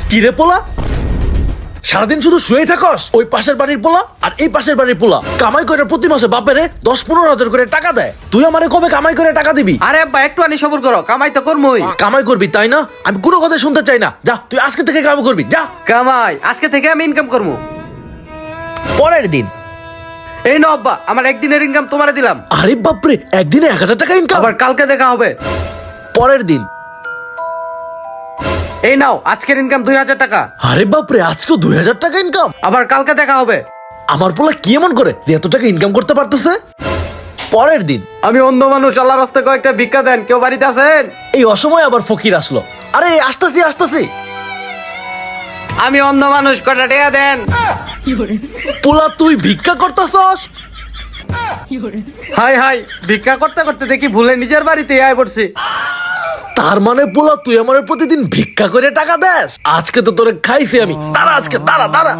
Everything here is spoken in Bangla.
কিরে পোলা, সারাদিন শুধু শুয়ে থাকস? ওই পাশের বাড়ির পোলা আর এই পাশের বাড়ির পোলা কামাই করে প্রতি মাসে বাপেরে 10-15 হাজার করে টাকা দেয়। তুই আমারে কবে কামাই করে টাকা দিবি? আরে আব্বা একটু আনি সবর করো, কামাই তো করমই। কামাই করবি তাই না? আমি কোনো কথা শুনতে চাই না, যা তুই আজকে থেকে কামাই করবি, যা। কামাই আজকে থেকে আমি ইনকাম করবো। পরের দিন, এই নাও আব্বা, আমার একদিনের ইনকাম তোমারে দিলাম। আরে বাপরে, একদিনে 1000 টাকা ইনকাম। আবার কালকে দেখা হবে। পরের দিন, এই নাও আজকের ইনকাম 2000 টাকা। আরে বাপরে, আজকেও 2000 টাকা ইনকাম। আবার কালকে দেখা হবে। আমার পোলা কি এমন করে যে এত টাকা ইনকাম করতে পারতেছে? পরের দিন, আমি অন্ধ মানুষ, আল্লাহর রাস্তায় কয়েকটা ভিক্ষা দেন, কেউ বাড়িতে আছেন? এই অসময়ে আবার ফকির আসলো। আরে আসতেছি আসতেছি। আমি অন্ধ মানুষ, কটা টাকা দেন। পোলা তুই ভিক্ষা করতেছস? হাই হাই, ভিক্ষা করতে করতে দেখি ভুলে নিজের বাড়িতে আয় পড়ছি। তার মানে পোলা তুই আমার প্রতিদিন ভিক্ষা করে টাকা দেস? আজকে তো তোরে খাইছি আমি, দাঁড়া আজকে, দাঁড়া দাঁড়া।